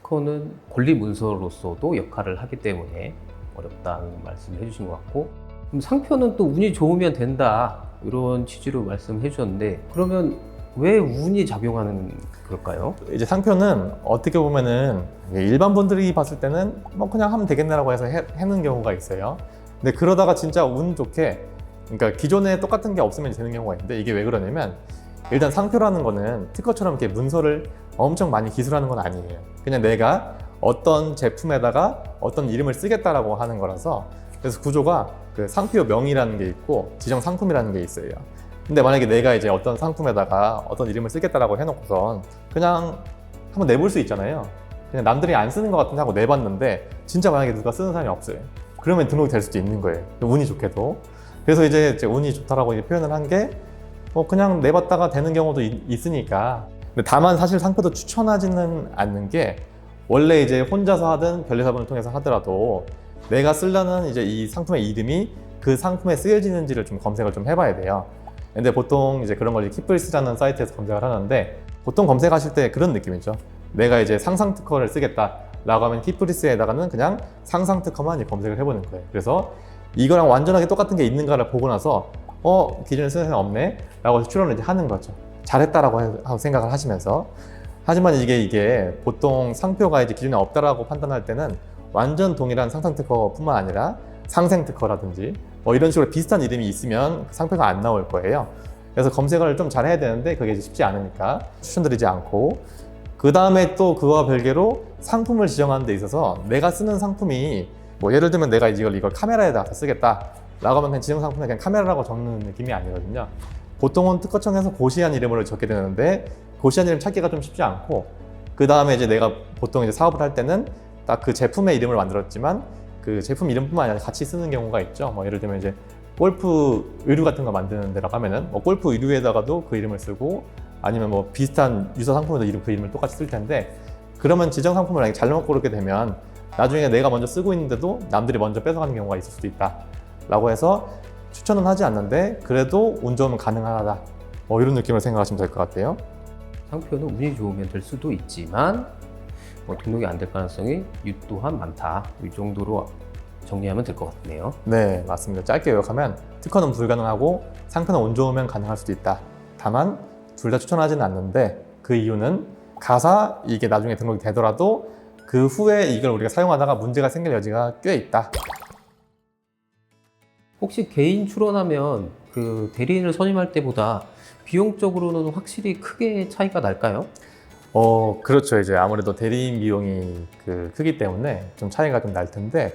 특허는 권리 문서로서도 역할을 하기 때문에 어렵다는 말씀을 해주신 것 같고, 그럼 상표는 또 운이 좋으면 된다 이런 취지로 말씀해 주셨는데, 그러면 왜 운이 작용하는 걸까요? 이제 상표는 어떻게 보면은 일반 분들이 봤을 때는 뭐 그냥 하면 되겠네라고 해서 해는 경우가 있어요. 근데 그러다가 진짜 운 좋게, 그러니까 기존에 똑같은 게 없으면 되는 경우가 있는데, 이게 왜 그러냐면 일단 상표라는 거는 특허처럼 이렇게 문서를 엄청 많이 기술하는 건 아니에요. 그냥 내가 어떤 제품에다가 어떤 이름을 쓰겠다라고 하는 거라서, 그래서 구조가 그 상표 명이라는 게 있고 지정 상품이라는 게 있어요. 근데 만약에 내가 이제 어떤 상품에다가 어떤 이름을 쓰겠다라고 해놓고선 그냥 한번 내볼 수 있잖아요. 그냥 남들이 안 쓰는 것 같은데 하고 내봤는데 진짜 만약에 누가 쓰는 사람이 없어요. 그러면 등록이 될 수도 있는 거예요. 운이 좋게도. 그래서 이제 운이 좋다라고 표현을 한 게 그냥 내봤다가 되는 경우도 있으니까. 근데 다만 사실 상표도 추천하지는 않는 게, 원래 이제 혼자서 하든 변리사분을 통해서 하더라도 내가 쓰려는 이제 이 상품의 이름이 그 상품에 쓰여지는지를 좀 검색을 좀 해봐야 돼요. 근데 보통 이제 그런 걸 키플리스라는 사이트에서 검색을 하는데, 보통 검색하실 때 그런 느낌이죠. 내가 이제 상상 특허를 쓰겠다라고 하면 키플리스에다가는 그냥 상상 특허만 검색을 해보는 거예요. 그래서 이거랑 완전하게 똑같은 게 있는가를 보고 나서 기존에 쓰는 사람 없네 라고 추론을 이제 하는 거죠. 잘했다라고 하고 생각을 하시면서. 하지만 이게 보통 상표가 이제 기존에 없다라고 판단할 때는 완전 동일한 상상 특허뿐만 아니라 상생 특허라든지 이런 식으로 비슷한 이름이 있으면 상표가 안 나올 거예요. 그래서 검색을 좀 잘해야 되는데 그게 쉽지 않으니까 추천드리지 않고, 그 다음에 또 그와 별개로 상품을 지정하는 데 있어서 내가 쓰는 상품이 예를 들면 내가 이걸 카메라에다 쓰겠다 라고 하면 그냥 지정 상품에 그냥 카메라라고 적는 느낌이 아니거든요. 보통은 특허청에서 고시한 이름으로 적게 되는데, 고시한 이름 찾기가 좀 쉽지 않고, 그 다음에 이제 내가 보통 이제 사업을 할 때는 딱 그 제품의 이름을 만들었지만 그 제품 이름뿐만 아니라 같이 쓰는 경우가 있죠. 예를 들면 이제 골프 의류 같은 거 만드는 데라고 하면은 골프 의류에다가도 그 이름을 쓰고, 아니면 비슷한 유사 상품에도 그 이름을 똑같이 쓸 텐데, 그러면 지정 상품을 만약에 잘못 고르게 되면 나중에 내가 먼저 쓰고 있는데도 남들이 먼저 뺏어가는 경우가 있을 수도 있다 라고 해서 추천은 하지 않는데, 그래도 운 좋으면 가능하다 이런 느낌을 생각하시면 될 것 같아요. 상표는 운이 좋으면 될 수도 있지만 등록이 안 될 가능성이 또한 많다, 이 정도로 정리하면 될 것 같네요. 네, 맞습니다. 짧게 요약하면 특허는 불가능하고 상표는 운 좋으면 가능할 수도 있다. 다만 둘 다 추천하지는 않는데, 그 이유는 가사 이게 나중에 등록이 되더라도 그 후에 이걸 우리가 사용하다가 문제가 생길 여지가 꽤 있다. 혹시 개인 출원하면 그 대리인을 선임할 때보다 비용적으로는 확실히 크게 차이가 날까요? 그렇죠. 이제 아무래도 대리인 비용이 크기 때문에 좀 차이가 좀 날 텐데,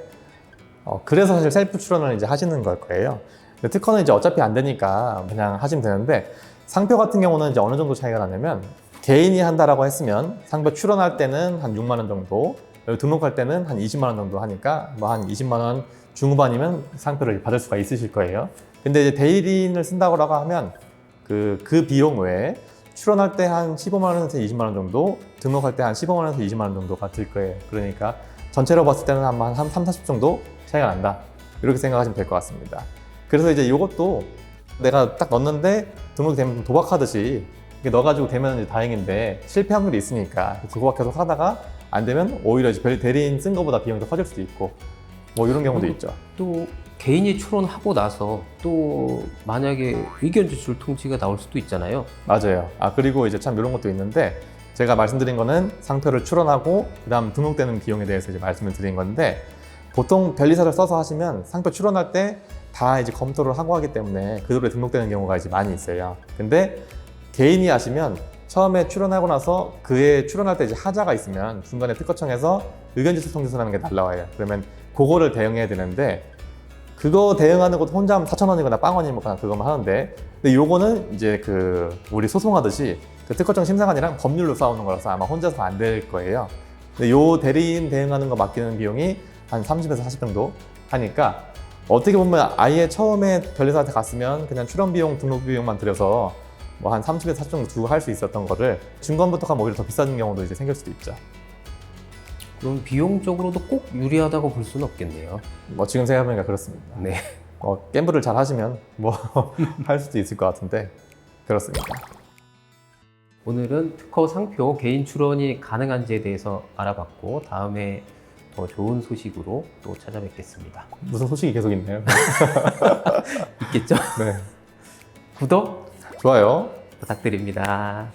그래서 사실 셀프 출원을 이제 하시는 걸 거예요. 근데 특허는 이제 어차피 안 되니까 그냥 하시면 되는데, 상표 같은 경우는 이제 어느 정도 차이가 나냐면, 개인이 한다라고 했으면 상표 출원할 때는 한 6만 원 정도, 등록할 때는 한 20만 원 정도 하니까 한 20만 원 중후반이면 상표를 받을 수가 있으실 거예요. 근데 이제 대리인을 쓴다고 하면 그 비용 외에 출원할 때 한 15만 원에서 20만 원 정도, 등록할 때 한 15만 원에서 20만 원 정도가 들 거예요. 그러니까 전체로 봤을 때는 한 3, 40 정도 차이가 난다, 이렇게 생각하시면 될 것 같습니다. 그래서 이제 이것도 내가 딱 넣었는데 등록이 되면 도박하듯이 넣어가지고 되면 이제 다행인데, 실패 확률이 있으니까 도박 계속 하다가 안 되면 오히려 이제 대리인 쓴 거보다 비용이 더 커질 수도 있고 이런 경우도 있죠. 또 개인이 출원하고 나서 또 만약에 의견 제출 통지가 나올 수도 있잖아요. 맞아요. 그리고 이제 참 이런 것도 있는데, 제가 말씀드린 거는 상표를 출원하고 그다음 등록되는 비용에 대해서 이제 말씀을 드린 건데, 보통 변리사를 써서 하시면 상표 출원할 때 다 이제 검토를 하고 하기 때문에 그대로 등록되는 경우가 이제 많이 있어요. 근데 개인이 하시면 처음에 출원하고 나서 그에 출원할 때 이제 하자가 있으면 중간에 특허청에서 의견 제출 통지서라는 게 날라와요. 그러면 그거를 대응해야 되는데, 그거 대응하는 것도 혼자 하면 4,000원이거나 빵원이면 그냥 그것만 하는데, 근데 요거는 이제 우리 소송하듯이 특허청 심사관이랑 법률로 싸우는 거라서 아마 혼자서 안 될 거예요. 근데 요 대리인 대응하는 거 맡기는 비용이 한 30에서 40 정도 하니까, 어떻게 보면 아예 처음에 변리사한테 갔으면 그냥 출원 비용, 등록 비용만 들여서 한 30에서 40 정도 두고 할 수 있었던 거를 중간부터 가면 오히려 더 비싼 경우도 이제 생길 수도 있죠. 그럼 비용적으로도 꼭 유리하다고 볼 수는 없겠네요. 지금 생각해보니까 그렇습니다. 네. 갬블을 잘 하시면 할 수도 있을 것 같은데, 그렇습니다. 오늘은 특허 상표 개인 출원이 가능한지에 대해서 알아봤고 다음에 더 좋은 소식으로 또 찾아뵙겠습니다. 무슨 소식이 계속 있나요? 있겠죠? 네. 구독 좋아요. 부탁드립니다.